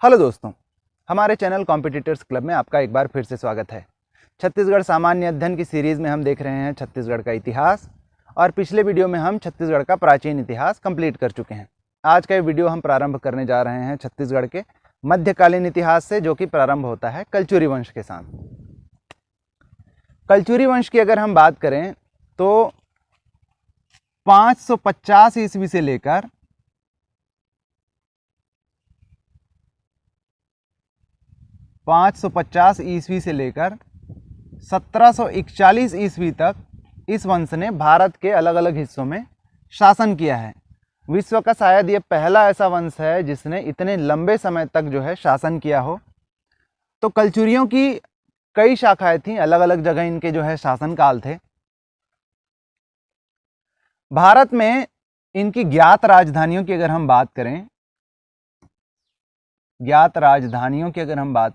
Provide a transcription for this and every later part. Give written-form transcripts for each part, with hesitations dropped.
Hello दोस्तों, हमारे channel competitors club में आपका एक बार फिर से स्वागत है। छत्तीसगढ़ सामान्य अध्ययन की सीरीज़ में हम देख रहे हैं छत्तीसगढ़ का इतिहास, और पिछले वीडियो में हम छत्तीसगढ़ का प्राचीन इतिहास कंप्लीट कर चुके हैं। आज का ये वीडियो हम प्रारंभ करने जा रहे हैं छत्तीसगढ़ के मध्यकालीन इतिहास से, जो कि प्रारंभ होता है कलचुरी वंश के साथ। कलचुरी वंश की अगर हम बात करें तो 550 ईस्वी से लेकर 550 ईस्वी से लेकर 1741 ईस्वी तक इस वंश ने भारत के अलग अलग हिस्सों में शासन किया है। विश्व का शायद ये पहला ऐसा वंश है जिसने इतने लंबे समय तक जो है शासन किया हो। तो कलचुरियों की कई शाखाएं थीं, अलग अलग जगह इनके जो है शासन काल थे। भारत में इनकी ज्ञात राजधानियों की अगर हम बात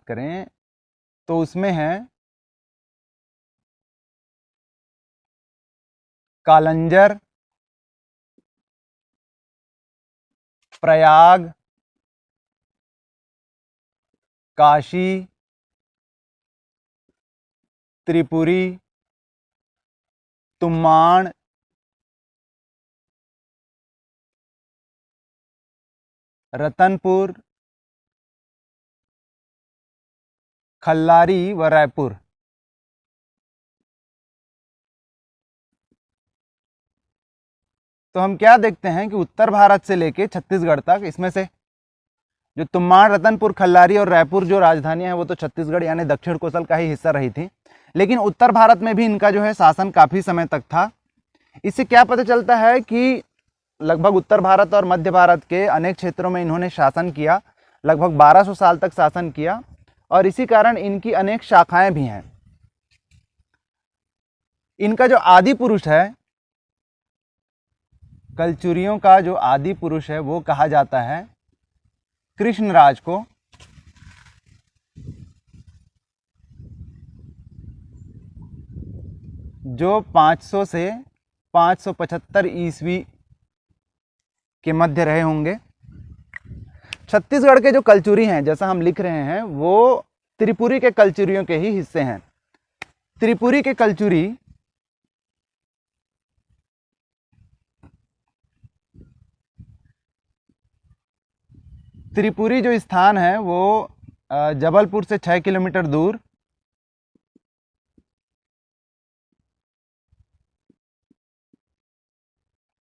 करें, तो उसमें है कालंजर, प्रयाग, काशी, त्रिपुरी, तुम्माण, रतनपुर, खल्लारी व रायपुर। तो हम क्या देखते हैं कि उत्तर भारत से लेके छत्तीसगढ़ तक इसमें से जो तुम्माड़, रतनपुर, खल्लारी और रायपुर जो राजधानियां हैं वो तो छत्तीसगढ़ यानी दक्षिण कोसल का ही हिस्सा रही थी, लेकिन उत्तर भारत में भी इनका जो है शासन काफ़ी समय तक था। इससे क्या पता चलता है कि लगभग उत्तर भारत और मध्य भारत के अनेक क्षेत्रों में इन्होंने शासन किया, लगभग 1200 साल तक शासन किया, और इसी कारण इनकी अनेक शाखाएं भी हैं। इनका जो आदि पुरुष है, कलचुरियों का जो आदि पुरुष है वो कहा जाता है कृष्णराज को। जो 500 से 575 ईस्वी के मध्य रहे होंगे। छत्तीसगढ़ के जो कलचुरी हैं, जैसा हम लिख रहे हैं, वो त्रिपुरी के कलचुरियों के ही हिस्से हैं। त्रिपुरी के कलचुरी जो स्थान है वो जबलपुर से 6 किलोमीटर दूर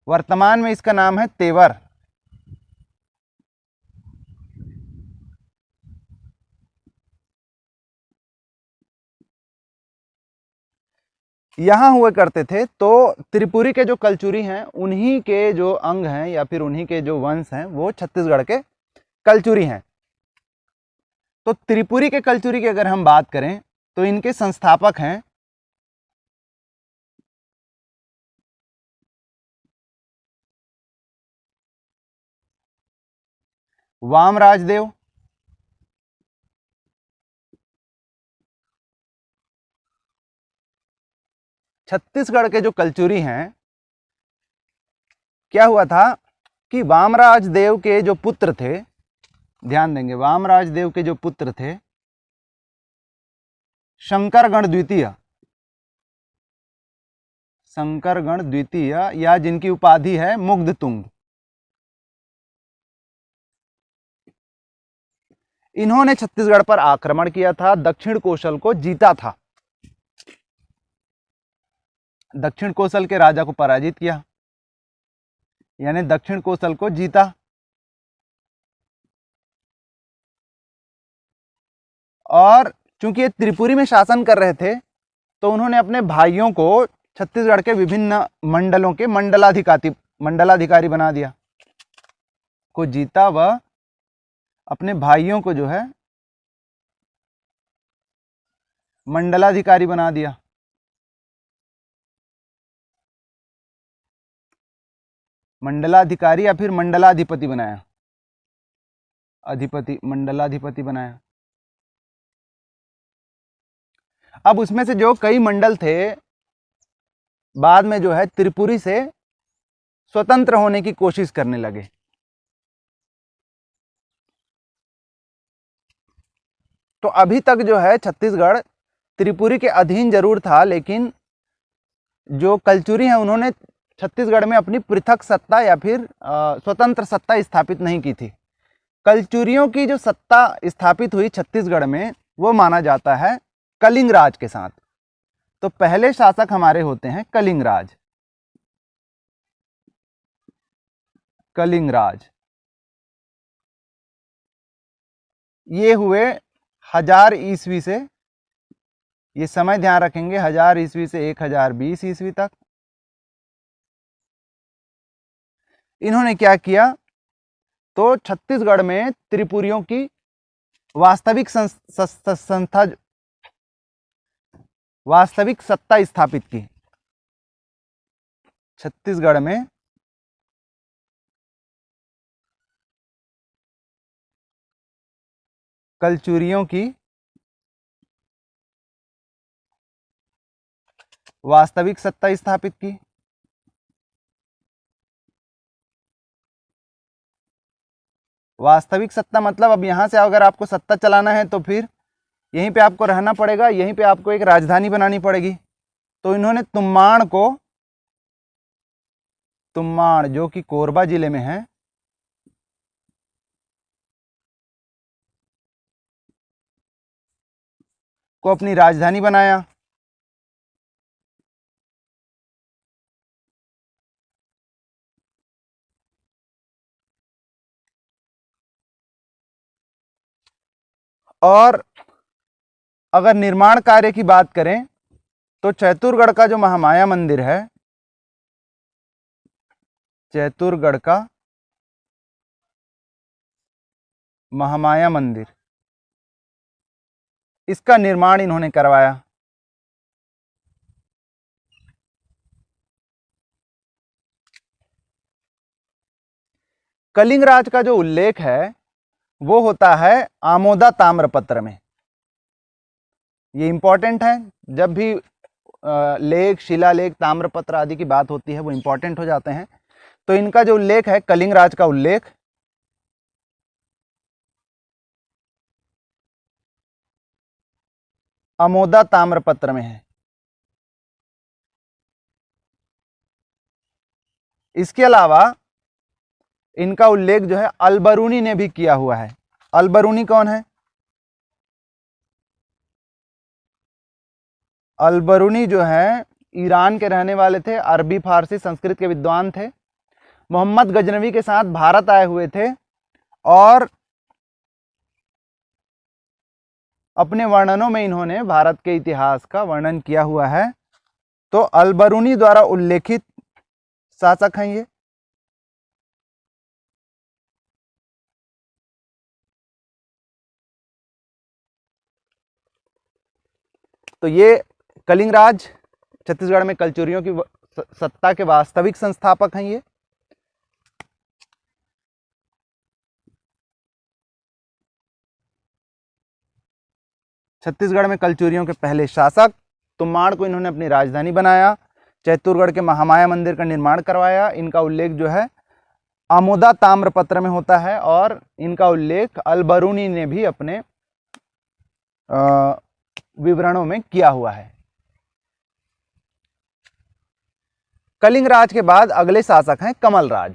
वर्तमान में इसका नाम है तेवर। यहाँ हुए करते थे। तो त्रिपुरी के जो कलचुरी हैं उन्हीं के जो अंग हैं या फिर उन्हीं के जो वंश हैं वो छत्तीसगढ़ के कलचुरी हैं। तो त्रिपुरी के कलचुरी की अगर हम बात करें तो इनके संस्थापक हैं वामराज देव, छत्तीसगढ़ के जो कलचुरी हैं, क्या हुआ था कि वामराज देव के जो पुत्र थे, ध्यान देंगे, वामराज देव के जो पुत्र थे शंकरगण द्वितीय, या जिनकी उपाधि है मुग्धतुंग, इन्होंने छत्तीसगढ़ पर आक्रमण किया था, दक्षिण कोसल को जीता था, दक्षिण कोसल के राजा को पराजित किया, यानी दक्षिण कोसल को जीता। और चूंकि ये त्रिपुरी में शासन कर रहे थे तो उन्होंने अपने भाइयों को छत्तीसगढ़ के विभिन्न मंडलों के मंडलाधिकारी बना दिया, को जीता व अपने भाइयों को जो है मंडलाधिकारी बना दिया। मंडलाधिकारी या फिर मंडलाधिपति बनाया, मंडलाधिपति बनाया। अब उसमें से जो कई मंडल थे बाद में जो है त्रिपुरी से स्वतंत्र होने की कोशिश करने लगे। तो अभी तक जो है छत्तीसगढ़ त्रिपुरी के अधीन जरूर था, लेकिन जो कलचुरी हैं उन्होंने छत्तीसगढ़ में अपनी पृथक सत्ता या फिर स्वतंत्र सत्ता स्थापित नहीं की थी। कलचुरियों की जो सत्ता स्थापित हुई छत्तीसगढ़ में वो माना जाता है कलिंग राज के साथ। तो पहले शासक हमारे होते हैं कलिंग राज। कलिंग राज ये हुए 1000 ईस्वी से, ये समय ध्यान रखेंगे, 1000 ईस्वी से 1020 ईस्वी तक। इन्होंने क्या किया, तो छत्तीसगढ़ में त्रिपुरियों की वास्तविक वास्तविक सत्ता स्थापित की। छत्तीसगढ़ में कलचुरियों की वास्तविक सत्ता स्थापित की। वास्तविक सत्ता मतलब अब यहां से अगर आपको सत्ता चलाना है तो फिर यहीं पे आपको रहना पड़ेगा, यहीं पे आपको एक राजधानी बनानी पड़ेगी। तो इन्होंने तुम्माण जो कि कोरबा जिले में है, को अपनी राजधानी बनाया। और अगर निर्माण कार्य की बात करें तो चैतुरगढ़ का जो महामाया मंदिर है, चैतुरगढ़ का महामाया मंदिर, इसका निर्माण इन्होंने करवाया। कलिंग राज का जो उल्लेख है वो होता है आमोदा ताम्रपत्र में। ये इंपॉर्टेंट है, जब भी लेख, शिलालेख, ताम्रपत्र आदि की बात होती है वो इंपॉर्टेंट हो जाते हैं। तो इनका जो उल्लेख है, कलिंग राज का उल्लेख आमोदा ताम्रपत्र में है। इसके अलावा इनका उल्लेख जो है अलबरूनी ने भी किया हुआ है। अलबरूनी कौन है? अलबरूनी जो है ईरान के रहने वाले थे, अरबी फारसी संस्कृत के विद्वान थे, मोहम्मद गजनवी के साथ भारत आए हुए थे और अपने वर्णनों में इन्होंने भारत के इतिहास का वर्णन किया हुआ है। तो अलबरूनी द्वारा उल्लेखित शासक हैं ये। तो ये कलिंग राज छत्तीसगढ़ में कलचुरियों की सत्ता के वास्तविक संस्थापक हैं ये। छत्तीसगढ़ में कलचुरियों के पहले शासक, तुम्माड़ को इन्होंने अपनी राजधानी बनाया, चैतुरगढ़ के महामाया मंदिर का निर्माण करवाया। इनका उल्लेख जो है आमोदा ताम्रपत्र में होता है और इनका उल्लेख अलबरूनी ने भी अपने विवरणों में किया हुआ है। कलिंग राज के बाद अगले शासक हैं कमल राज।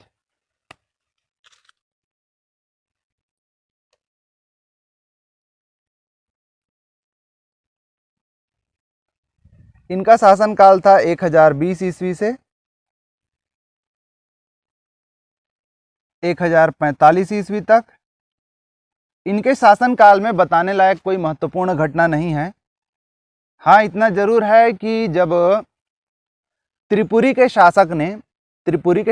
इनका शासनकाल था 1020 ईस्वी से 1045 ईस्वी तक। इनके शासनकाल में बताने लायक कोई महत्वपूर्ण घटना नहीं है। हाँ, इतना जरूर है कि जब त्रिपुरी के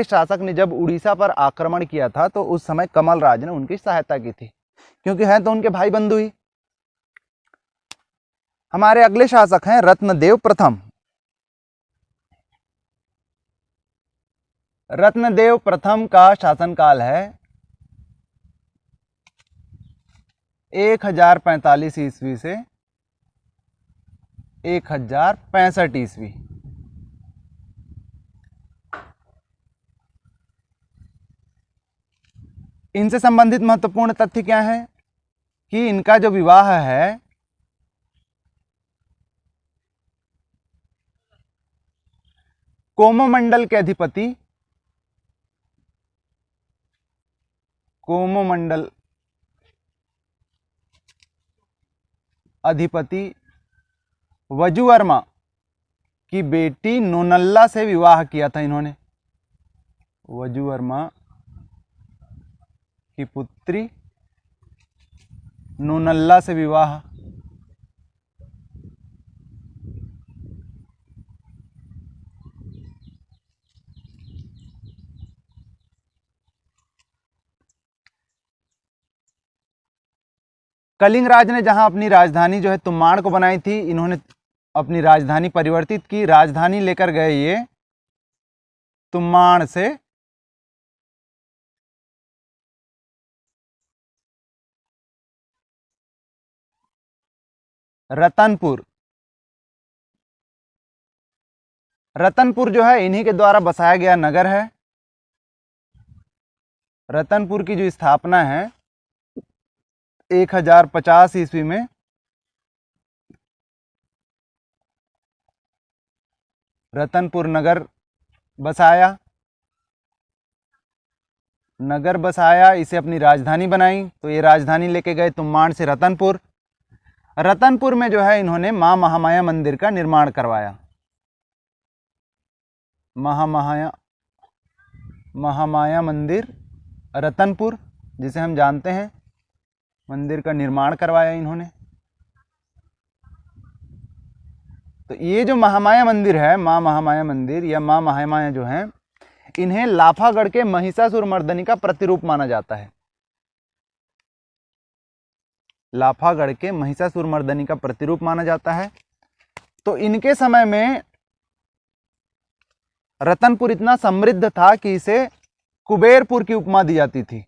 शासक ने जब उड़ीसा पर आक्रमण किया था तो उस समय कमल राज ने उनकी सहायता की थी, क्योंकि हैं तो उनके भाई बंधु ही। हमारे अगले शासक हैं रत्नदेव प्रथम। रत्नदेव प्रथम का शासनकाल है 1045 ईस्वी से 1065 ईस्वी। इनसे संबंधित महत्वपूर्ण तथ्य क्या हैं? कि इनका जो विवाह है कोमोमंडल के अधिपति, कोमोमंडल अधिपति वजुवर्मा की बेटी नोनल्ला से विवाह किया था इन्होंने। वजुवर्मा की पुत्री नोनल्ला से विवाह। कलिंग राज ने जहां अपनी राजधानी जो है तुम्माड़ को बनाई थी, इन्होंने अपनी राजधानी परिवर्तित की, राजधानी लेकर गए ये तुम्माड़ से रतनपुर। रतनपुर जो है इन्हीं के द्वारा बसाया गया नगर है। रतनपुर की जो स्थापना है 1050 ईस्वी में रतनपुर नगर बसाया, इसे अपनी राजधानी बनाई। तो ये राजधानी लेके गए तुम्माड़ से रतनपुर। रतनपुर में जो है इन्होंने मां महामाया मंदिर का निर्माण करवाया। महामाया मंदिर रतनपुर, जिसे हम जानते हैं, मंदिर का निर्माण करवाया इन्होंने। तो ये जो महामाया मंदिर है, मां महामाया मंदिर या मां महामाया जो है, इन्हें लाफागढ़ के महिषासुर मर्दनी का प्रतिरूप माना जाता है। लाफागढ़ के महिषासुर मर्दनी का प्रतिरूप माना जाता है। तो इनके समय में रतनपुर इतना समृद्ध था कि इसे कुबेरपुर की उपमा दी जाती थी।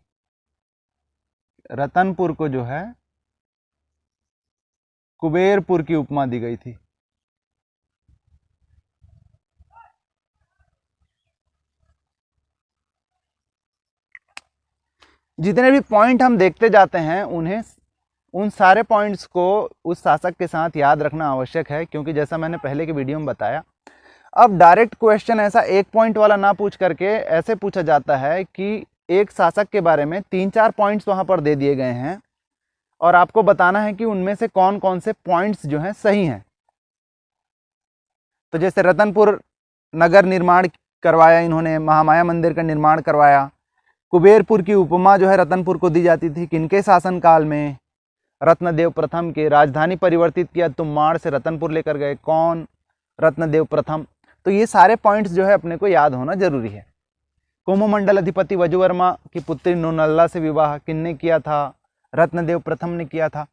रतनपुर को जो है कुबेरपुर की उपमा दी गई थी। जितने भी पॉइंट हम देखते जाते हैं उन सारे पॉइंट्स को उस शासक के साथ याद रखना आवश्यक है, क्योंकि जैसा मैंने पहले के वीडियो में बताया, अब डायरेक्ट क्वेश्चन ऐसा एक पॉइंट वाला ना पूछ करके ऐसे पूछा जाता है कि एक शासक के बारे में 3-4 पॉइंट्स वहां पर दे दिए गए हैं और आपको बताना है कि उनमें से कौन कौन से पॉइंट्स जो हैं सही हैं। तो जैसे रतनपुर नगर निर्माण करवाया इन्होंने, महामाया मंदिर का निर्माण करवाया। कुबेरपुर की उपमा जो है रतनपुर को दी जाती थी किनके शासनकाल में? रत्नदेव प्रथम के। राजधानी परिवर्तित किया तुम्माड़ से रतनपुर लेकर गए, कौन? रत्नदेव प्रथम। तो ये सारे पॉइंट्स जो है अपने को याद होना जरूरी है। कोमोमंडल अधिपति वजुवर्मा की पुत्री नोनल्ला से विवाह किसने किया था? रत्नदेव प्रथम ने किया था।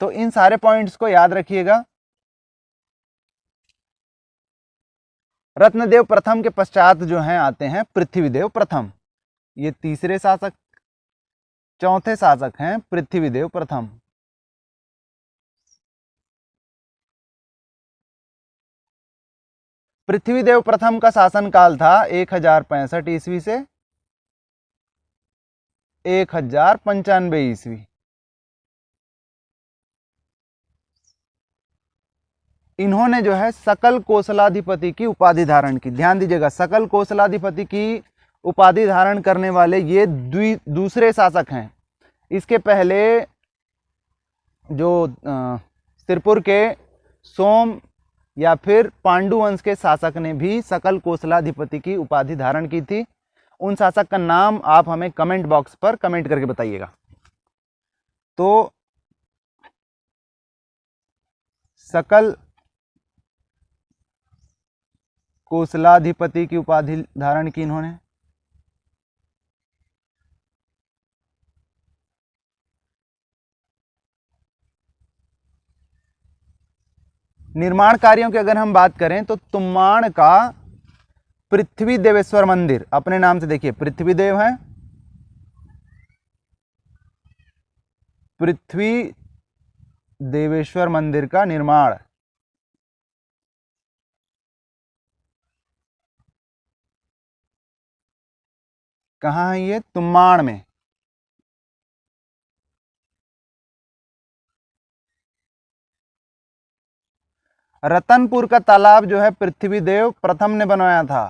तो इन सारे पॉइंट्स को याद रखिएगा। रत्नदेव प्रथम के पश्चात जो हैं आते हैं पृथ्वीदेव प्रथम। ये तीसरे शासक, चौथे शासक हैं पृथ्वीदेव प्रथम। पृथ्वीदेव प्रथम का शासनकाल था 1065 ईस्वी से 1095 ईस्वी। इन्होंने जो है सकल कोसलाधिपति की उपाधि धारण की। ध्यान दीजिएगा, सकल कोसलाधिपति की उपाधि धारण करने वाले ये दूसरे शासक हैं। इसके पहले जो सिरपुर के सोम या फिर पांडु वंश के शासक ने भी सकल कोसलाधिपति की उपाधि धारण की थी। उन शासक का नाम आप हमें कमेंट बॉक्स पर कमेंट करके बताइएगा। तो सकल कोसलाधिपति की उपाधि धारण की इन्होंने। निर्माण कार्यों की अगर हम बात करें तो तुम्माड़ का पृथ्वी देवेश्वर मंदिर, अपने नाम से देखिए पृथ्वी देव है, पृथ्वी देवेश्वर मंदिर का निर्माण कहाँ है? ये तुम्माड़ में। रतनपुर का तालाब जो है पृथ्वीदेव प्रथम ने बनवाया था।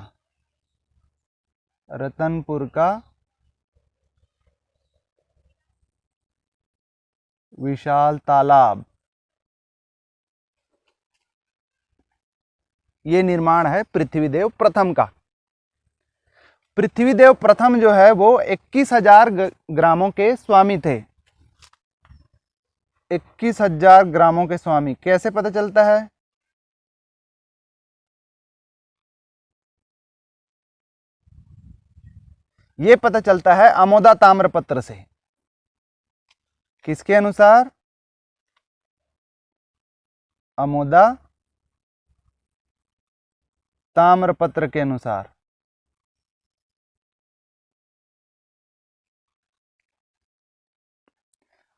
रतनपुर का विशाल तालाब, ये निर्माण है पृथ्वीदेव प्रथम का। पृथ्वीदेव प्रथम जो है वो 21,000 ग्रामों के स्वामी थे। 21,000 ग्रामों के स्वामी कैसे पता चलता है? ये पता चलता है अमोदा ताम्रपत्र से। किसके अनुसार? अमोदा ताम्रपत्र के अनुसार।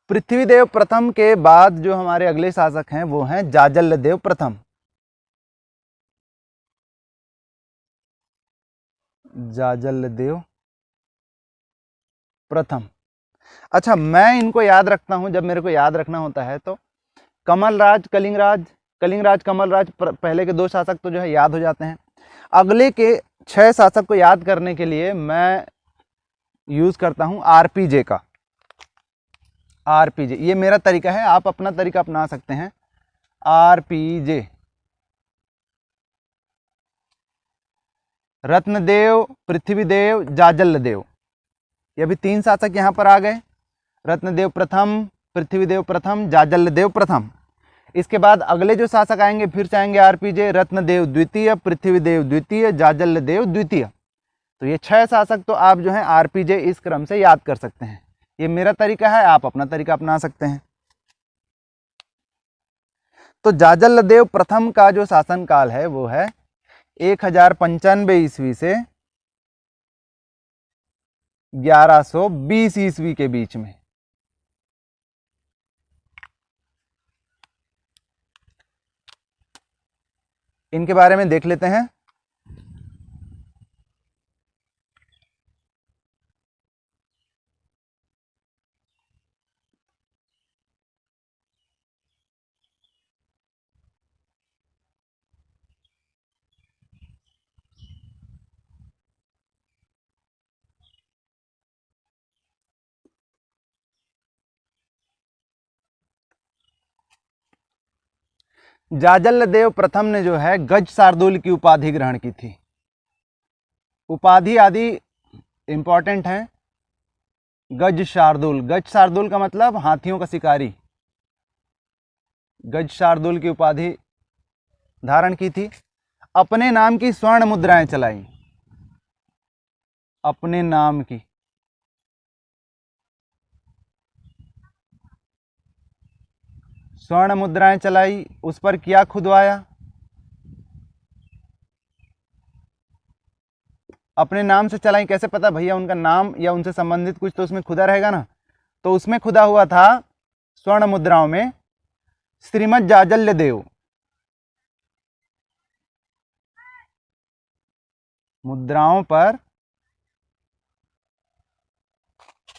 पृथ्वीदेव प्रथम के बाद जो हमारे अगले शासक हैं वो हैं जाजल्लदेव प्रथम। जाजल्लदेव प्रथम। अच्छा, मैं इनको याद रखता हूं, जब मेरे को याद रखना होता है तो कमलराज, कलिंगराज, कलिंगराज, कमलराज, पहले के 2 शासक तो जो है याद हो जाते हैं। अगले के 6 शासक को याद करने के लिए मैं यूज करता हूं आरपीजे का। आरपीजे ये मेरा तरीका है, आप अपना तरीका अपना सकते हैं। आरपीजे, रत्नदेव, पृथ्वीदेव, जाजल्लदेव, ये भी 3 शासक यहां पर आ गए। रत्नदेव प्रथम, पृथ्वीदेव प्रथम, जाजल्लदेव प्रथम। इसके बाद अगले जो शासक आएंगे फिर से आएंगे आरपीजे, रत्नदेव द्वितीय, पृथ्वीदेव द्वितीय, जाजल्लदेव द्वितीय। तो ये 6 शासक तो आप जो है आरपीजे इस क्रम से याद कर सकते हैं। ये मेरा तरीका है, आप अपना तरीका अपना सकते हैं। तो जाजल्लदेव प्रथम का जो शासनकाल है वो है 1095 ईस्वी से 1120 ईस्वी के बीच में। इनके बारे में देख लेते हैं। जाजल्लदेव प्रथम ने जो है गज शार्दुल की उपाधि ग्रहण की थी। उपाधि आदि इंपॉर्टेंट है। गज शार्दुल, गज शार्दुल का मतलब हाथियों का शिकारी। गज शार्दुल की उपाधि धारण की थी। अपने नाम की स्वर्ण मुद्राएं चलाई। अपने नाम की स्वर्ण मुद्राएं चलाई, उस पर किया खुदवाया। अपने नाम से चलाई, कैसे पता भैया? उनका नाम या उनसे संबंधित कुछ तो उसमें खुदा रहेगा ना। तो उसमें खुदा हुआ था स्वर्ण मुद्राओं में श्रीमद जाजल्लदेव। मुद्राओं पर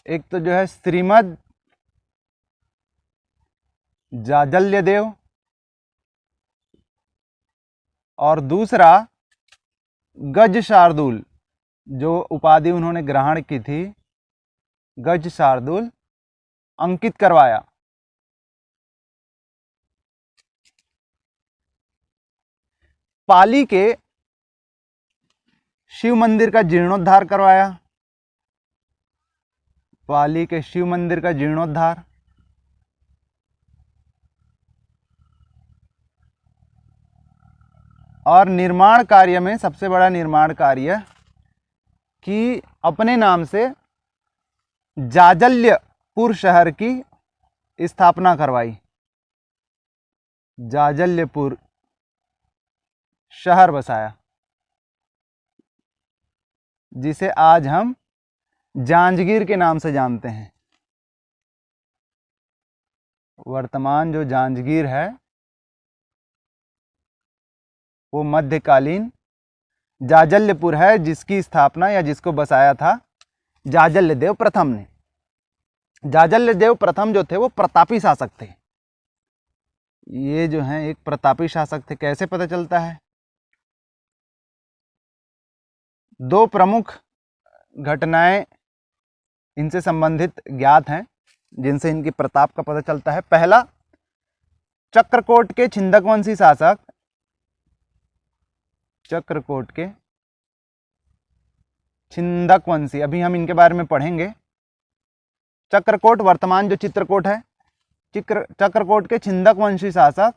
एक तो जो है श्रीमद जाजल्लदेव और दूसरा गज शार्दुल, जो उपाधि उन्होंने ग्रहण की थी, गज शार्दुल अंकित करवाया। पाली के शिव मंदिर का जीर्णोद्धार करवाया। पाली के शिव मंदिर का जीर्णोद्धार। और निर्माण कार्य में सबसे बड़ा निर्माण कार्य कि अपने नाम से जाजल्यपुर शहर की स्थापना करवाई। जाजल्यपुर शहर बसाया, जिसे आज हम जांजगीर के नाम से जानते हैं। वर्तमान जो जांजगीर है वो मध्यकालीन जाजल्यपुर है, जिसकी स्थापना या जिसको बसाया था जाजल्लदेव प्रथम ने। जाजल्लदेव प्रथम जो थे वो प्रतापी शासक थे। ये जो हैं एक प्रतापी शासक थे। कैसे पता चलता है? दो प्रमुख घटनाएं इनसे संबंधित ज्ञात हैं जिनसे इनकी प्रताप का पता चलता है। पहला, चक्रकोट के छिंदकवंशी शासक, चक्रकोट के छिंदकवंशी, अभी हम इनके बारे में पढ़ेंगे। चक्रकोट वर्तमान जो चित्रकूट है, चक्रकोट के छिंदकवंशी शासक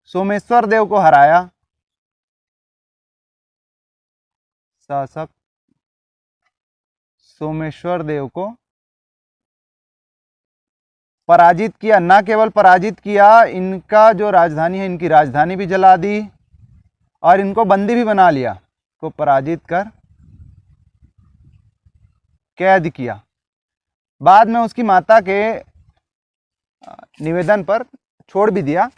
सोमेश्वर देव को हराया। शासक सोमेश्वर देव को पराजित किया। न केवल पराजित किया, इनका जो राजधानी है, इनकी राजधानी भी जला दी और इनको बंदी भी बना लिया, को पराजित कर कैद किया। बाद में उसकी माता के निवेदन पर छोड़ भी दिया।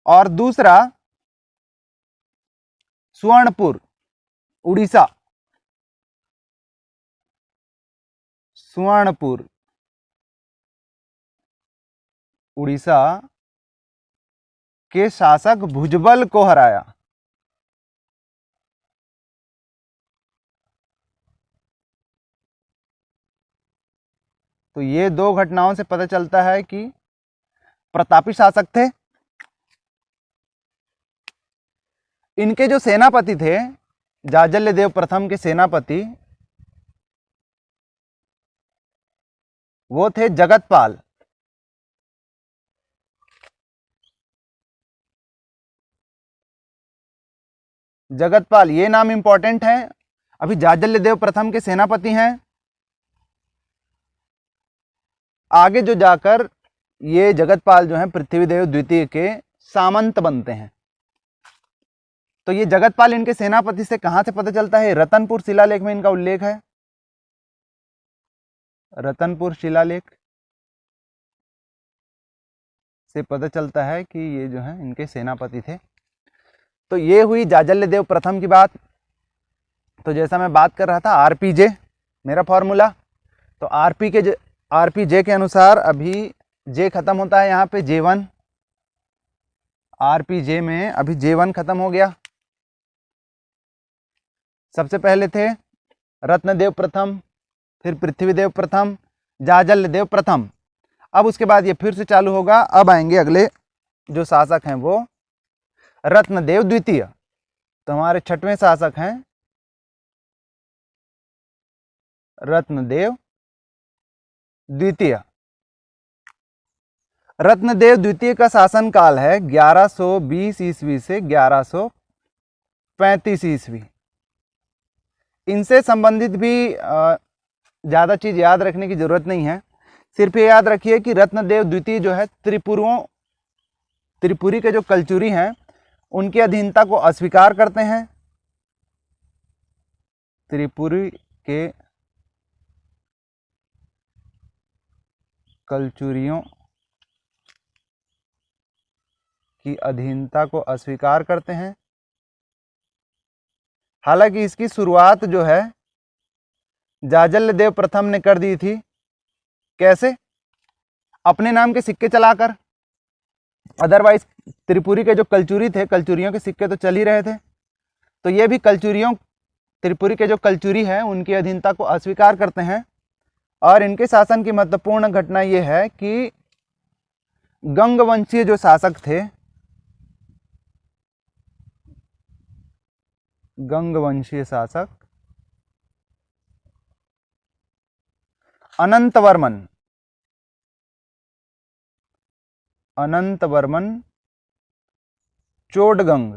और दूसरा, सुवर्णपुर उड़ीसा, सुवर्णपुर उड़ीसा के शासक भुजबल को हराया। तो ये दो घटनाओं से पता चलता है कि प्रतापी शासक थे। इनके जो सेनापति थे, जाजल्य देव प्रथम के सेनापति, वो थे जगतपाल। जगतपाल, ये नाम इंपॉर्टेंट है। अभी जाजल्य देव प्रथम के सेनापति हैं, आगे जो जाकर ये जगतपाल जो हैं पृथ्वीदेव द्वितीय के सामंत बनते हैं। तो ये जगतपाल इनके सेनापति से कहां से पता चलता है? रतनपुर शिलालेख में इनका उल्लेख है। रतनपुर शिलालेख से पता चलता है कि ये जो है इनके सेनापति थे। तो ये हुई जाजल्य देव प्रथम की बात। तो जैसा मैं बात कर रहा था, आरपीजे मेरा फॉर्मूला। तो आरपीजे के अनुसार अभी जे खत्म होता है यहाँ पे J1। आरपीजे में अभी J1 खत्म हो गया। सबसे पहले थे रत्नदेव प्रथम, फिर पृथ्वीदेव प्रथम, जाजल्य देव प्रथम। अब उसके बाद ये फिर से चालू होगा। अब आएंगे अगले जो शासक हैं वो रत्नदेव द्वितीय। तो हमारे छठवें शासक हैं रत्नदेव द्वितीय। रत्नदेव द्वितीय का शासन काल है 1120 ईस्वी से 1135 ईस्वी। इनसे संबंधित भी ज़्यादा चीज़ याद रखने की ज़रूरत नहीं है। सिर्फ ये याद रखिए कि रत्नदेव द्वितीय जो है त्रिपुरी के जो कलचुरी हैं उनकी अधीनता को अस्वीकार करते हैं। त्रिपुरी के कलचुरियों की अधीनता को अस्वीकार करते हैं। हालांकि इसकी शुरुआत जो है जाजल्य देव प्रथम ने कर दी थी। कैसे? अपने नाम के सिक्के चलाकर। अदरवाइज त्रिपुरी के जो कलचुरी थे, कलचुरियों के सिक्के तो चल ही रहे थे। तो ये भी त्रिपुरी के जो कलचुरी है उनकी अधीनता को अस्वीकार करते हैं। और इनके शासन की महत्वपूर्ण घटना ये है कि गंगवंशीय जो शासक थे, गंगवंशीय शासक अनंतवर्मन चोडगंग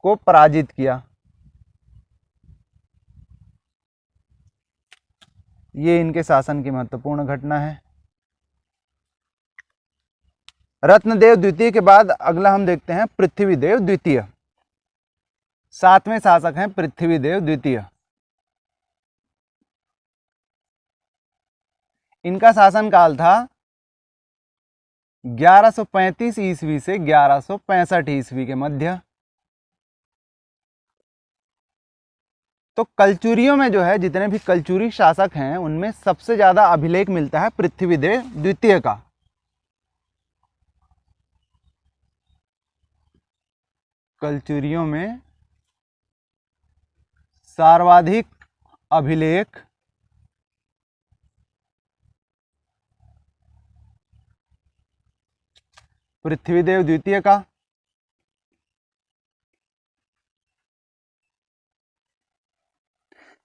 को पराजित किया। ये इनके शासन की महत्वपूर्ण घटना है। रत्नदेव द्वितीय के बाद अगला हम देखते हैं पृथ्वीदेव द्वितीय। सातवें शासक हैं पृथ्वीदेव द्वितीय। इनका शासन काल था 1135 ईस्वी से 1165 ईस्वी के मध्य। तो कलचुरियों में जो है, जितने भी कलचुरी शासक हैं उनमें सबसे ज्यादा अभिलेख मिलता है पृथ्वीदेव द्वितीय का। कलचुरियों में सर्वाधिक अभिलेख पृथ्वीदेव द्वितीय का।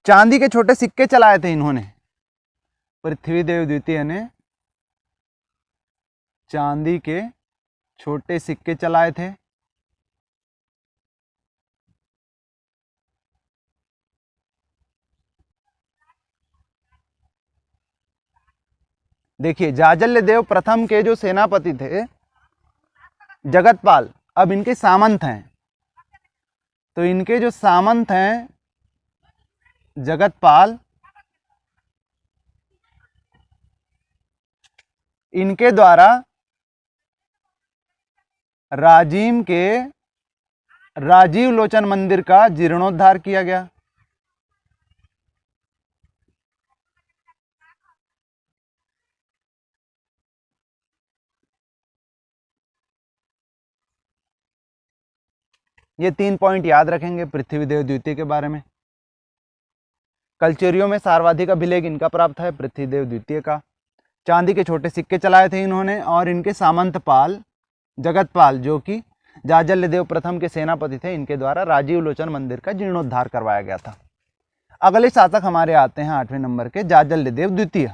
चांदी के छोटे सिक्के चलाए थे इन्होंने, पृथ्वीदेव द्वितीय ने चांदी के छोटे सिक्के चलाए थे। देखिए, जाजल्य देव प्रथम के जो सेनापति थे जगतपाल, अब इनके सामंत हैं। तो इनके जो सामंत हैं जगतपाल, इनके द्वारा राजिम के राजीव लोचन मंदिर का जीर्णोद्धार किया गया। ये 3 पॉइंट याद रखेंगे पृथ्वीदेव द्वितीय के बारे में। कलचुरियों में सर्वाधिक अभिलेख इनका प्राप्त है, पृथ्वीदेव द्वितीय का। चांदी के छोटे सिक्के चलाए थे इन्होंने, और इनके सामंत पाल जगतपाल, जो कि जाजल्य देव प्रथम के सेनापति थे, इनके द्वारा राजीव लोचन मंदिर का जीर्णोद्धार करवाया गया था। अगले शासक हमारे आते हैं 8वें नंबर के, जाजल्य देव द्वितीय।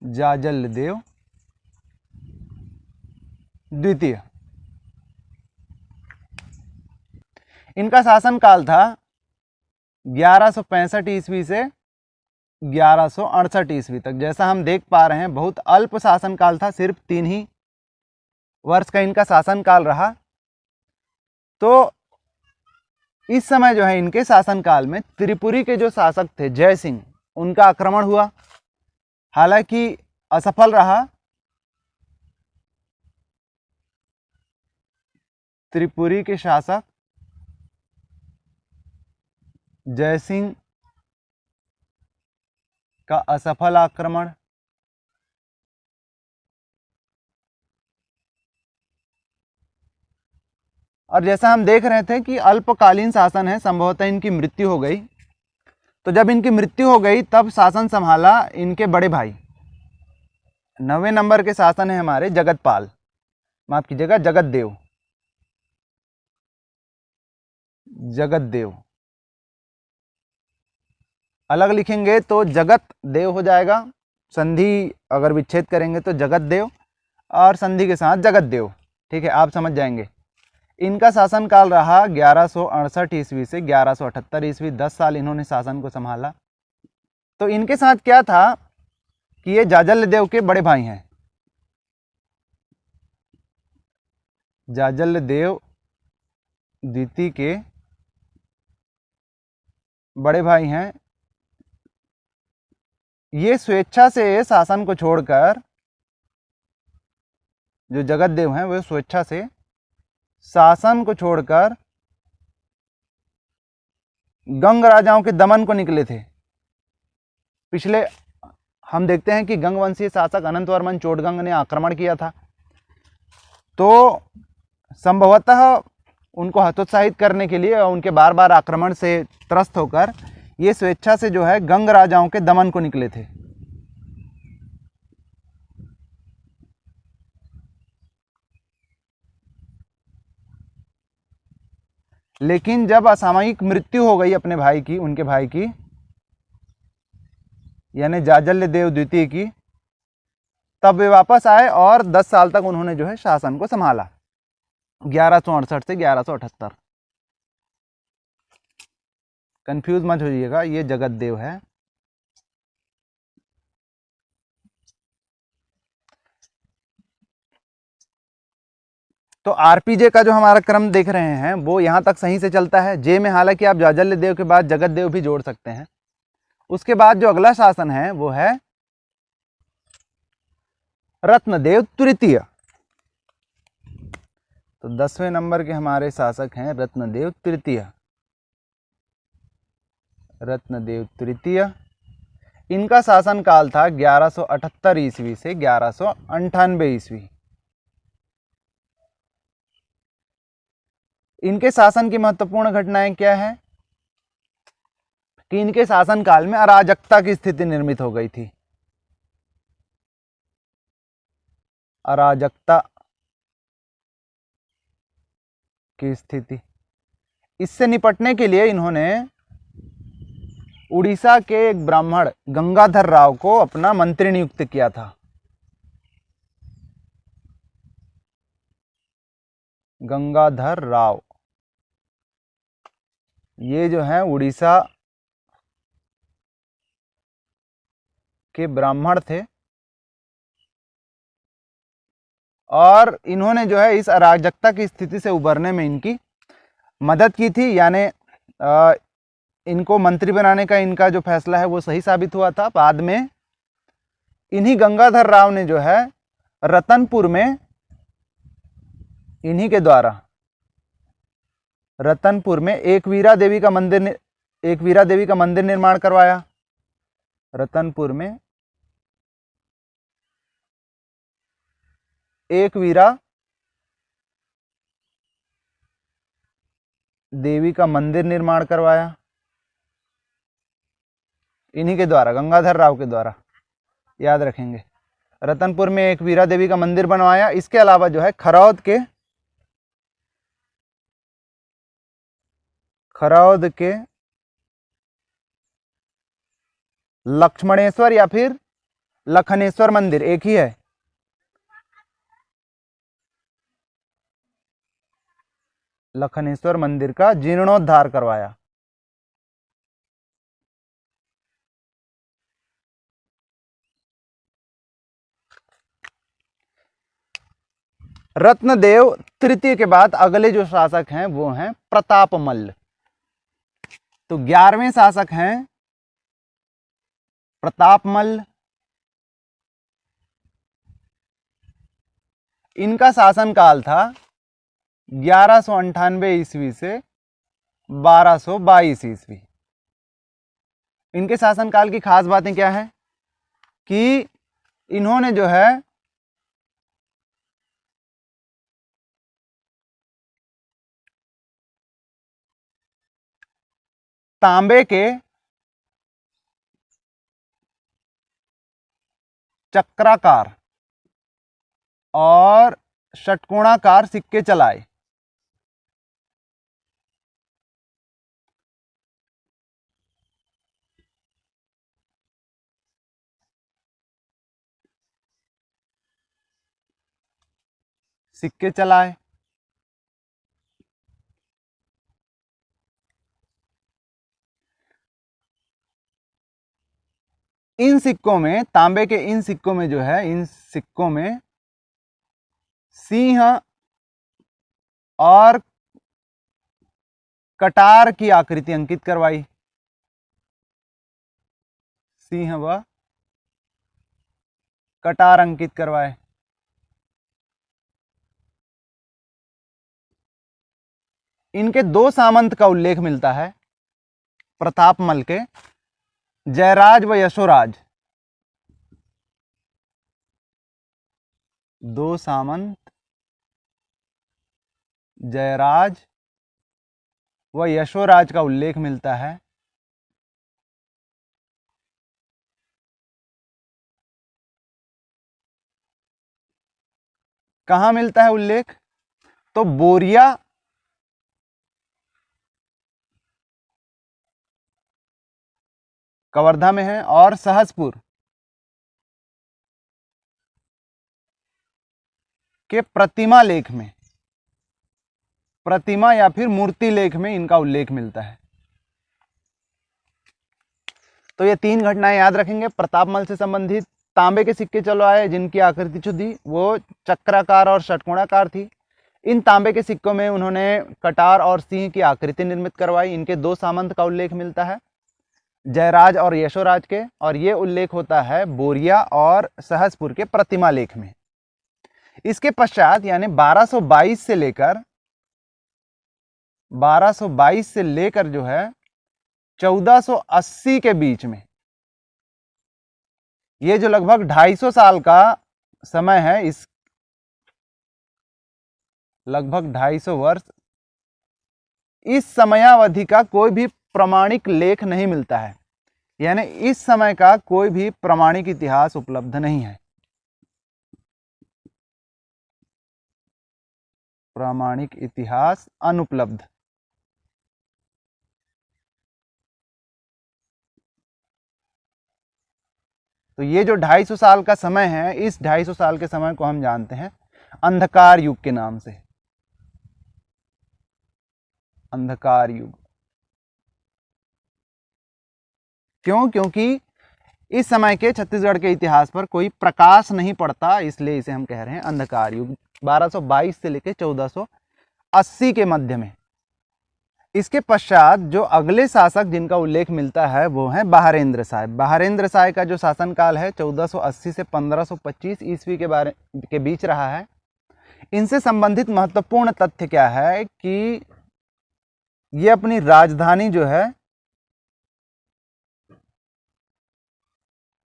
जाजल्य देव द्वितीय, इनका शासनकाल था 1165 ईस्वी से 1168 ईस्वी तक। जैसा हम देख पा रहे हैं, बहुत अल्प शासनकाल था, सिर्फ 3 ही वर्ष का इनका शासनकाल रहा। तो इस समय जो है इनके शासनकाल में त्रिपुरी के जो शासक थे जय सिंह, उनका आक्रमण हुआ, हालांकि असफल रहा। त्रिपुरी के शासक जय सिंह का असफल आक्रमण, और जैसा हम देख रहे थे कि अल्पकालीन शासन है, संभवतः इनकी मृत्यु हो गई। तो जब इनकी मृत्यु हो गई तब शासन संभाला इनके बड़े भाई। 9वें नंबर के शासन है हमारे जगतपाल, माफ कीजिएगा जगतदेव। जगतदेव अलग लिखेंगे तो जगत देव हो जाएगा, संधि अगर विच्छेद करेंगे तो जगत देव, और संधि के साथ जगत देव। ठीक है, आप समझ जाएंगे। इनका शासनकाल रहा 1168 ईस्वी से 1178 ईस्वी, 10 साल इन्होंने शासन को संभाला। तो इनके साथ क्या था कि ये जाजल्य देव के बड़े भाई हैं। जाजल्य देव द्वितीय के बड़े भाई हैं। ये स्वेच्छा से शासन को छोड़कर, जो जगत देव हैं वो स्वेच्छा से शासन को छोड़कर गंग राजाओं के दमन को निकले थे। पिछले हम देखते हैं कि गंग वंशीय शासक अनंत वर्मन चोटगंग ने आक्रमण किया था, तो संभवतः उनको हतोत्साहित करने के लिए और उनके बार बार आक्रमण से त्रस्त होकर ये स्वेच्छा से जो है गंग राजाओं के दमन को निकले थे। लेकिन जब असामयिक मृत्यु हो गई अपने भाई की, उनके भाई की, यानी जाजल्य देव द्वितीय की, तब वे वापस आए और 10 साल तक उन्होंने जो है शासन को संभाला, 1168 से 1178। कंफ्यूज मत होइएगा, ये जगत देव है। तो आरपीजे का जो हमारा क्रम देख रहे हैं वो यहां तक सही से चलता है। जे में हालांकि आप जाजल्य देव के बाद जगत देव भी जोड़ सकते हैं। उसके बाद जो अगला शासन है वो है रत्नदेव तृतीय। तो 10वें नंबर के हमारे शासक हैं रत्नदेव तृतीय। रत्नदेव तृतीय, इनका शासन काल था 1178 ईस्वी से 1198 ईस्वी। इनके शासन की महत्वपूर्ण घटनाएं क्या है कि इनके शासन काल में अराजकता की स्थिति निर्मित हो गई थी। अराजकता की स्थिति, इससे निपटने के लिए इन्होंने उड़ीसा के एक ब्राह्मण गंगाधर राव को अपना मंत्री नियुक्त किया था। गंगाधर राव, ये जो है उड़ीसा के ब्राह्मण थे और इन्होंने जो है इस अराजकता की स्थिति से उबरने में इनकी मदद की थी। यानी इनको मंत्री बनाने का इनका जो फैसला है वो सही साबित हुआ था। बाद में इन्हीं गंगाधर राव ने जो है रतनपुर में इन्हीं के द्वारा रतनपुर में एकवीरा देवी का मंदिर निर्माण करवाया। रतनपुर में एकवीरा देवी का मंदिर निर्माण करवाया इन्हीं के द्वारा, गंगाधर राव के द्वारा, याद रखेंगे। रतनपुर में एकवीरा देवी का मंदिर बनवाया। इसके अलावा जो है खरौद के लक्ष्मणेश्वर या फिर लखनेश्वर मंदिर एक ही है, लखनेश्वर मंदिर का जीर्णोद्धार करवाया। रत्नदेव तृतीय के बाद अगले जो शासक हैं वो हैं प्रतापमल्ल। तो 11वें शासक हैं प्रतापमल्ल। इनका शासन काल था 1198 ईस्वी से 1222 ईस्वी। इनके शासनकाल की खास बातें क्या है कि इन्होंने जो है तांबे के चक्राकार और षटकोणाकार सिक्के चलाए। सिक्के चलाए। इन सिक्कों में, तांबे के इन सिक्कों में जो है, इन सिक्कों में सिंह और कटार की आकृति अंकित करवाई। सिंह व कटार अंकित करवाए। इनके 2 सामंत का उल्लेख मिलता है प्रतापमल के, जयराज व यशोराज। 2 सामंत जयराज व यशोराज का उल्लेख मिलता है। कहां मिलता है उल्लेख? तो बोरिया कवर्धा में है और सहसपुर के प्रतिमा लेख में, प्रतिमा या फिर मूर्ति लेख में इनका उल्लेख मिलता है। तो ये 3 घटनाएं याद रखेंगे। प्रतापमल से संबंधित तांबे के सिक्के चलवाए जिनकी आकृति जो थी वो चक्राकार और षटकोणाकार थी। इन तांबे के सिक्कों में उन्होंने कटार और सिंह की आकृति निर्मित करवाई। इनके 2 सामंत का उल्लेख मिलता है, जयराज और यशोराज के, और ये उल्लेख होता है बोरिया और सहसपुर के प्रतिमा लेख में। इसके पश्चात यानी 1222 से लेकर जो है 1480 के बीच में, ये जो लगभग 250 साल का समय है, इस लगभग 250 वर्ष, इस समयावधि का कोई भी प्रमाणिक लेख नहीं मिलता है, यानी इस समय का कोई भी प्रमाणिक इतिहास उपलब्ध नहीं है। प्रामाणिक इतिहास अनुपलब्ध। तो ये जो 250 साल का समय है, इस 250 साल के समय को हम जानते हैं अंधकार युग के नाम से। अंधकार युग क्यों? क्योंकि इस समय के छत्तीसगढ़ के इतिहास पर कोई प्रकाश नहीं पड़ता, इसलिए इसे हम कह रहे हैं अंधकार युग। 1222 से लेकर 1480 के मध्य में। इसके पश्चात जो अगले शासक जिनका उल्लेख मिलता है वो है बहारेंद्र शाह। बहारेंद्र शाह का जो शासनकाल है 1480 से 1525 ईस्वी के बीच रहा है। इनसे संबंधित महत्वपूर्ण तथ्य क्या है कि ये अपनी राजधानी जो है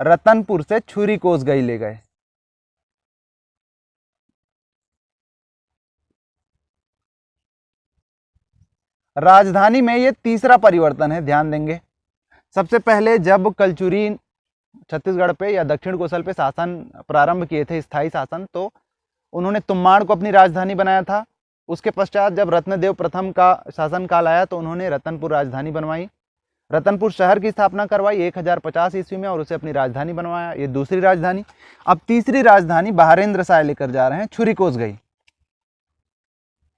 रतनपुर से छुरी कोसगई ले गए। राजधानी में ये तीसरा परिवर्तन है, ध्यान देंगे। सबसे पहले जब कलचुरी छत्तीसगढ़ पे या दक्षिण कोसल पे शासन प्रारंभ किए थे, स्थायी शासन, तो उन्होंने तुम्माड़ को अपनी राजधानी बनाया था। उसके पश्चात जब रत्नदेव प्रथम का शासनकाल आया तो उन्होंने रतनपुर राजधानी बनवाई, रतनपुर शहर की स्थापना करवाई 1050 ईस्वी में और उसे अपनी राजधानी बनवाया। ये दूसरी राजधानी। अब तीसरी राजधानी बहारेंद्र शाह लेकर जा रहे हैं, छुरी कोसगई।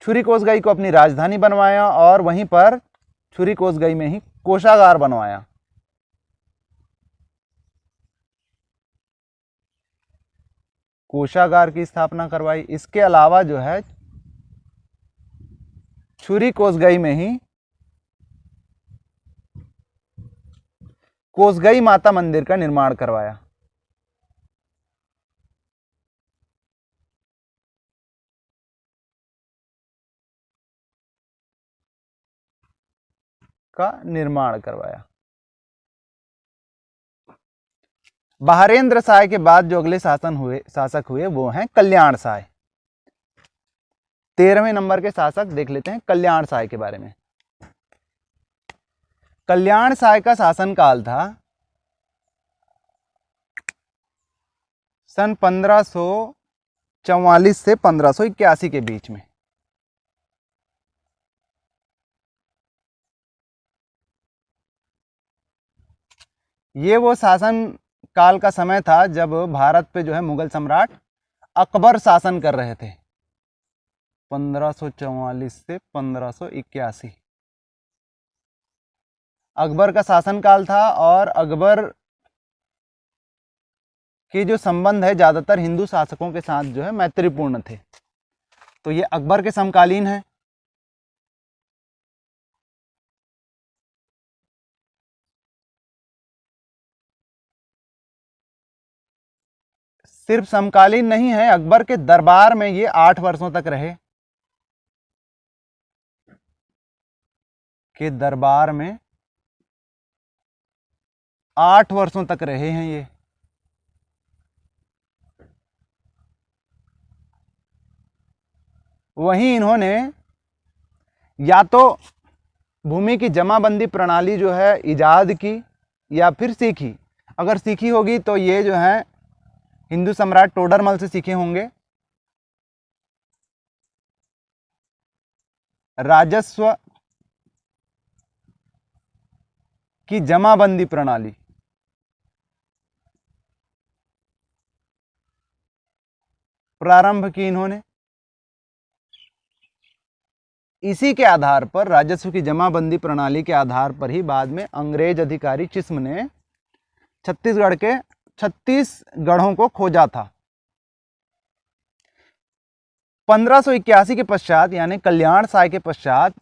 छुरी कोसगई को अपनी राजधानी बनवाया और वहीं पर छुरी कोसगई में ही कोषागार बनवाया। कोषागार की स्थापना करवाई। इसके अलावा जो है छुरी कोसगई में ही कोसगई माता मंदिर का निर्माण करवाया। बहारेंद्र शाह के बाद जो अगले शासक हुए वो हैं कल्याण शाह। 13वें नंबर के शासक देख लेते हैं कल्याण शाह के बारे में। कल्याण शाह का शासनकाल था सन 1544 से 1581 के बीच में। ये वो शासन काल का समय था जब भारत पे जो है मुगल सम्राट अकबर शासन कर रहे थे, 1544 से 1581 अकबर का शासनकाल था। और अकबर के जो संबंध है ज्यादातर हिंदू शासकों के साथ जो है मैत्रीपूर्ण थे, तो ये अकबर के समकालीन है। सिर्फ समकालीन नहीं है, अकबर के दरबार में ये 8 वर्षों तक रहे। के दरबार में 8 वर्षों तक रहे हैं ये। वहीं इन्होंने या तो भूमि की जमाबंदी प्रणाली जो है इजाद की या फिर सीखी। अगर सीखी होगी तो ये जो है हिंदू सम्राट टोडरमल से सीखे होंगे। राजस्व की जमाबंदी प्रणाली प्रारंभ की इन्होंने। इसी के आधार पर, राजस्व की जमाबंदी प्रणाली के आधार पर ही बाद में अंग्रेज अधिकारी चिस्म ने छत्तीसगढ़ के 36 गढ़ों को खोजा था। 1581 के पश्चात यानी कल्याण शाह के पश्चात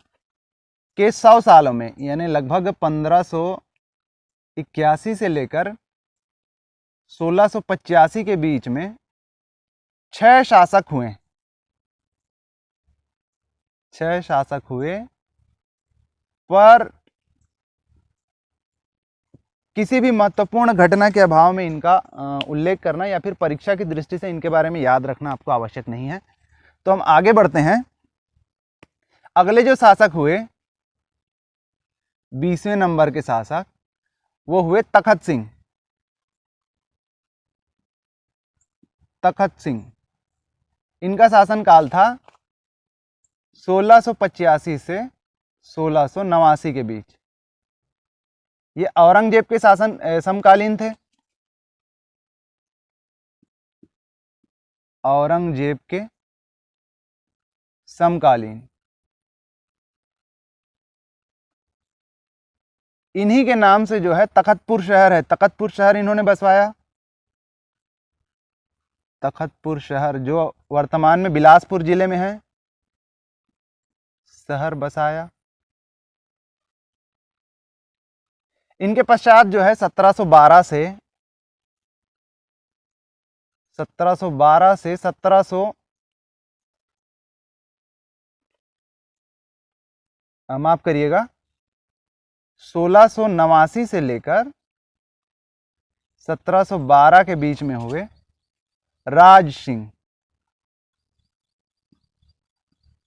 के 100 सालों में, यानी लगभग 1581 से लेकर 1685 के बीच में 6 शासक हुए, 6 शासक हुए, पर किसी भी महत्वपूर्ण घटना के अभाव में इनका उल्लेख करना या फिर परीक्षा की दृष्टि से इनके बारे में याद रखना आपको आवश्यक नहीं है। तो हम आगे बढ़ते हैं। अगले जो शासक हुए 20वें नंबर के शासक, वो हुए तखत सिंह। तखत सिंह, इनका शासनकाल था 1685 से 1689 के बीच। ये औरंगजेब के शासन समकालीन थे। औरंगजेब के समकालीन। इन्हीं के नाम से जो है तखतपुर शहर है, तखतपुर शहर इन्होंने बसवाया। तखतपुर शहर जो वर्तमान में बिलासपुर जिले में है, शहर बसाया। इनके पश्चात जो है 1712 से 1700 माफ करिएगा 1689 से लेकर 1712 के बीच में हुए राज सिंह।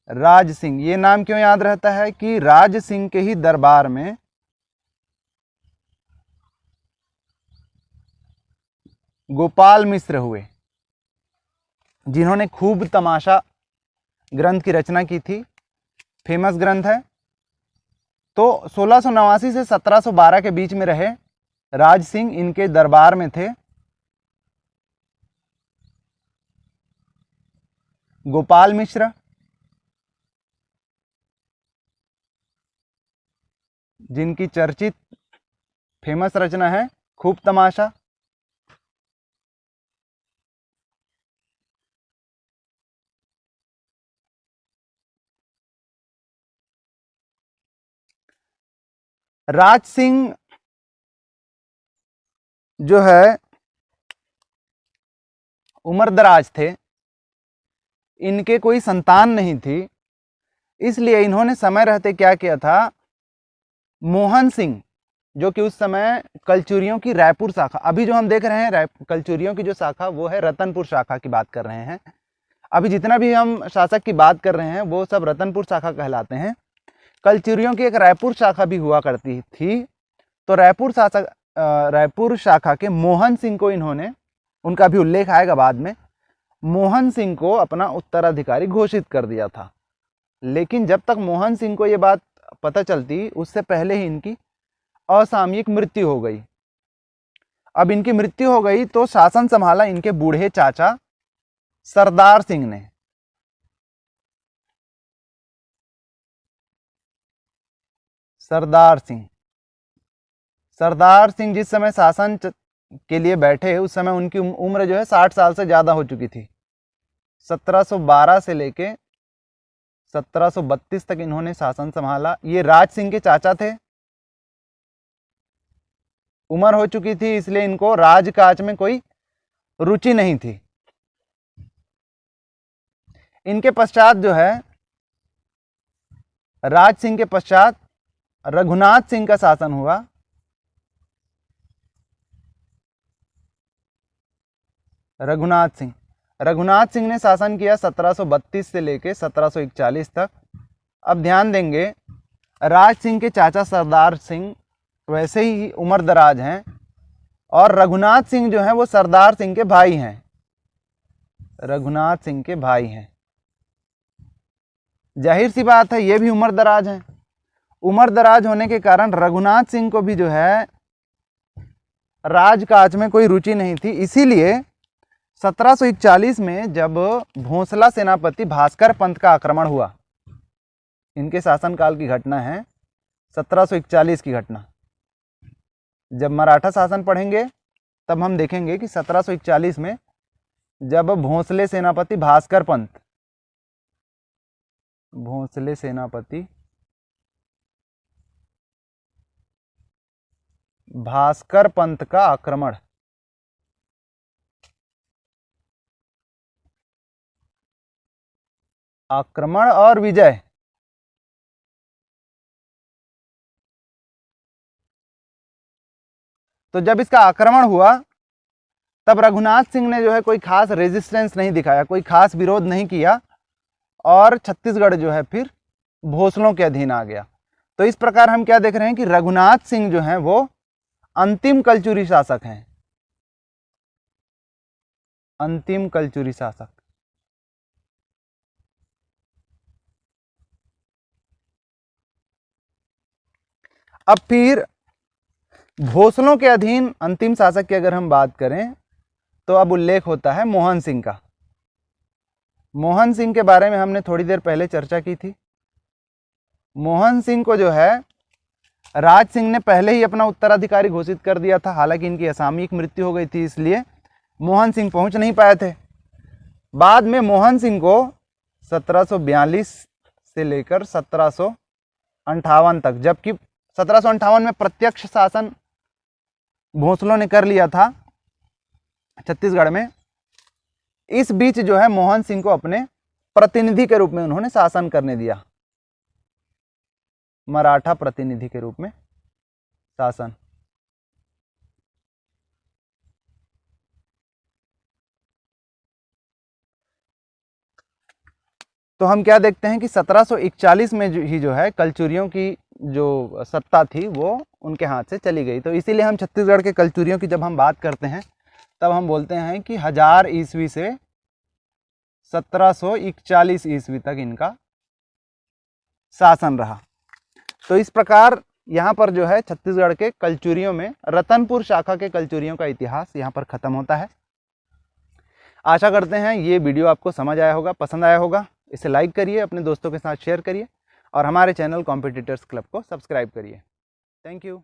राज सिंह, ये नाम क्यों याद रहता है कि राज सिंह के ही दरबार में गोपाल मिश्र हुए, जिन्होंने खूब तमाशा ग्रंथ की रचना की थी, फेमस ग्रंथ है। तो 1689 से 1712 के बीच में रहे राज सिंह, इनके दरबार में थे गोपाल मिश्र, जिनकी चर्चित फेमस रचना है खूब तमाशा। राज सिंह जो है उम्रदराज थे, इनके कोई संतान नहीं थी, इसलिए इन्होंने समय रहते क्या किया था, मोहन सिंह, जो कि उस समय कलचुरियों की रायपुर शाखा, अभी जो हम देख रहे हैं कलचुरियों की जो शाखा वो है रतनपुर शाखा की बात कर रहे हैं। अभी जितना भी हम शासक की बात कर रहे हैं वो सब रतनपुर शाखा कहलाते हैं। कलचुरियों की एक रायपुर शाखा भी हुआ करती थी। तो रायपुर शाखा के मोहन सिंह को इन्होंने, उनका भी उल्लेख आएगा बाद में, मोहन सिंह को अपना उत्तराधिकारी घोषित कर दिया था। लेकिन जब तक मोहन सिंह को ये बात पता चलती उससे पहले ही इनकी असामयिक मृत्यु हो गई। अब इनकी मृत्यु हो गई तो शासन संभाला इनके बूढ़े चाचा सरदार सिंह ने। सरदार सिंह, सरदार सिंह जिस समय शासन के लिए बैठे उस समय उनकी उम्र जो है 60 साल से ज्यादा हो चुकी थी। 1712 से लेके 1732 तक इन्होंने शासन संभाला। ये राज सिंह के चाचा थे, उम्र हो चुकी थी इसलिए इनको राजकाज में कोई रुचि नहीं थी। इनके पश्चात जो है राज सिंह के पश्चात रघुनाथ सिंह का शासन हुआ। रघुनाथ सिंह ने शासन किया 1732 से लेकर 1741 तक। अब ध्यान देंगे राज सिंह के चाचा सरदार सिंह वैसे ही उम्रदराज हैं और रघुनाथ सिंह जो हैं वो सरदार सिंह के भाई हैं। रघुनाथ सिंह के भाई हैं, जाहिर सी बात है ये भी उम्रदराज हैं। उम्रदराज होने के कारण रघुनाथ सिंह को भी जो है राजकाज में कोई रुचि नहीं थी। इसीलिए 1741 में जब भोंसला सेनापति भास्कर पंत का आक्रमण हुआ, इनके शासनकाल की घटना है 1741 की घटना। जब मराठा शासन पढ़ेंगे तब हम देखेंगे कि 1741 में जब भोंसले सेनापति भास्कर पंत का आक्रमण, आक्रमण और विजय। तो जब इसका आक्रमण हुआ तब रघुनाथ सिंह ने जो है कोई खास रेजिस्टेंस नहीं दिखाया, कोई खास विरोध नहीं किया और छत्तीसगढ़ जो है फिर भोसलों के अधीन आ गया। तो इस प्रकार हम क्या देख रहे हैं कि रघुनाथ सिंह जो हैं वो अंतिम कलचुरी शासक हैं, अंतिम कलचुरी शासक। अब फिर भोसलों के अधीन अंतिम शासक की अगर हम बात करें तो अब उल्लेख होता है मोहन सिंह का। मोहन सिंह के बारे में हमने थोड़ी देर पहले चर्चा की थी। मोहन सिंह को जो है राज सिंह ने पहले ही अपना उत्तराधिकारी घोषित कर दिया था, हालांकि इनकी असामयिक मृत्यु हो गई थी इसलिए मोहन सिंह पहुंच नहीं पाए थे। बाद में मोहन सिंह को 1742 से लेकर 1758 तक, जबकि 1758 में प्रत्यक्ष शासन भोसलों ने कर लिया था छत्तीसगढ़ में, इस बीच जो है मोहन सिंह को अपने प्रतिनिधि के रूप में उन्होंने शासन करने दिया, मराठा प्रतिनिधि के रूप में शासन। तो हम क्या देखते हैं कि 1741 में ही जो है कलचुरियों की जो सत्ता थी वो उनके हाथ से चली गई। तो इसीलिए हम छत्तीसगढ़ के कलचुरियों की जब हम बात करते हैं तब हम बोलते हैं कि 1000 ईस्वी से 1741 ईस्वी तक इनका शासन रहा। तो इस प्रकार यहाँ पर जो है छत्तीसगढ़ के कलचुरियों में रतनपुर शाखा के कलचुरियों का इतिहास यहाँ पर खत्म होता है। आशा करते हैं ये वीडियो आपको समझ आया होगा, पसंद आया होगा। इसे लाइक करिए, अपने दोस्तों के साथ शेयर करिए और हमारे चैनल कॉम्पिटिटर्स क्लब को सब्सक्राइब करिए। Thank you.